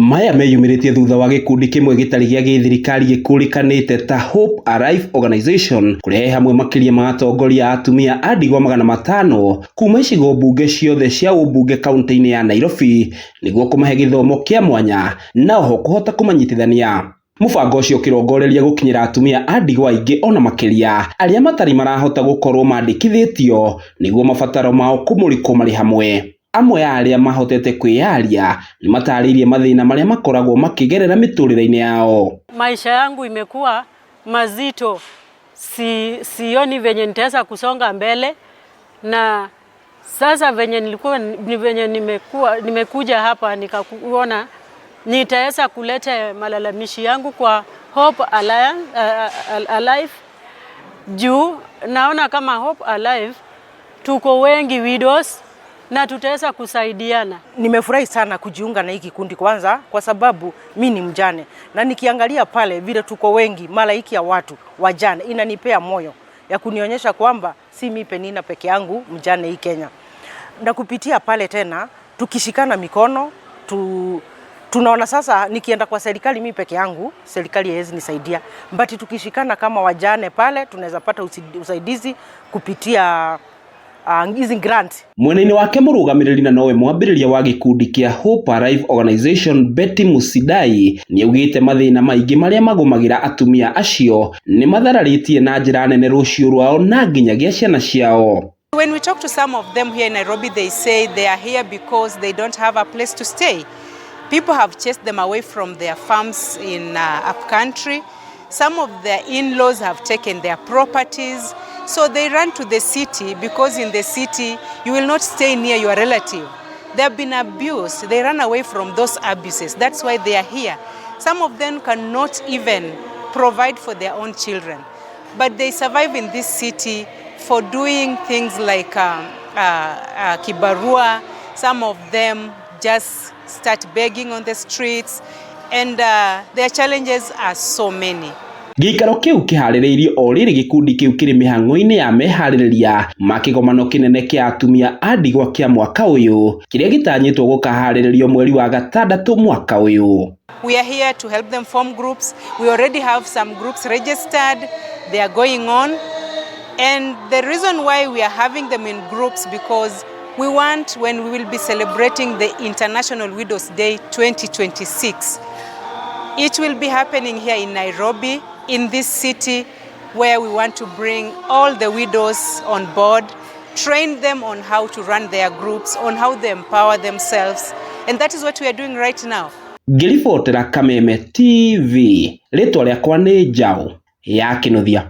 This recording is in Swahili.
Maya meyumĩrĩtie thutha wa gĩkundi kĩmwe gĩtarĩ gĩa gĩthirikari gĩkũrĩkanĩte ta Hope Alive Organization kũrehe hamwe makĩria ma atongoria atumia a ndigwa 500 kuma icigo mbunge ciothe cia ũmbunge kaunti-inĩ ya Nairobi nĩguo kũmahe gĩthomo kĩa mwanya na oho kũhota kũmanyitithania. Mũbango ũcio ũkĩrongoreria gũkinyĩra atumia a ndigwa aingĩ ona makĩria arĩa matarĩ marahota gũkorwo mandĩkithĩtio nĩguo mabataro mao kũmũrĩkwo marĩ hamwe. Amwe ya arĩa mahotete kwĩyaria ni matarĩirie mathĩna marĩa makoragwo makĩgerera mĩtũrĩre-inĩ yao. Maisha yangu imekuwa mazito, sioni venye nitaweza kusonga mbele, na sasa venye nimekuja hapa nikakuona nitaweza kuleta malalamishi yangu kwa Hope Alive. Juu naona kama Hope Alive tuko wengi widows na tutaweza kusaidiana. Nimefurahi sana kujiunga na hiki kikundi kwanza kwa sababu mimi ni mjane, na nikiangalia pale vile tuko wengi malaiki ya watu wajane inanipea moyo ya kunionyesha kwamba si mimi Penina peke yangu mjane hii Kenya. Na kupitia pale tena tukishikana mikono tunaona sasa nikienda kwa serikali mimi peke yangu serikali haiwezi nisaidia, but tukishikana kama wajane pale tunaweza pata usaidizi kupitia hizi grant. Mwena-inĩ wake mũrũgamĩrĩri na nowe mwambĩrĩria wa gĩkundi kĩa Hope Alive Organization Betty Musidai nĩaugĩte mathĩna maingĩ marĩa magũmagĩra atumia acio nĩ mathararĩtie na njĩra nene rũciũ rwao na nginyagia ciana ciao. When we talk to some of them here in Nairobi, they say they are here because they don't have a place to stay. People have chased them away from their farms in upcountry. Some of their in-laws have taken their properties. So they run to the city because in the city you will not stay near your relative. They have been abused. They run away from those abuses. That's why they are here. Some of them cannot even provide for their own children. But they survive in this city for doing things like kibarua. Some of them just start begging on the streets. And their challenges are so many. Gĩikaro kĩu kĩharĩrĩirio o rĩrĩ gĩkundi kĩu kĩrĩ mĩhang'o-inĩ ya meharĩrĩria ma kĩgomano kĩnene kĩa atumia a ndigwa kĩa mwaka ũyũ kĩrĩa gĩtanyĩtwo gũkaharĩrĩrio mweri wa gatandatũ mwaka ũyũ. We are here to help them form groups. We already have some groups registered. They are going on. And the reason why we are having them in groups because we want, when we will be celebrating the International Widows Day 2026, it will be happening here in Nairobi, in this city, where we want to bring all the widows on board, train them on how to run their groups, on how they empower themselves. And that is what we are doing right now. Ngĩribotera Kameme TV, rĩtwa rĩakwa nĩ Njaũ ya Kĩnuthia.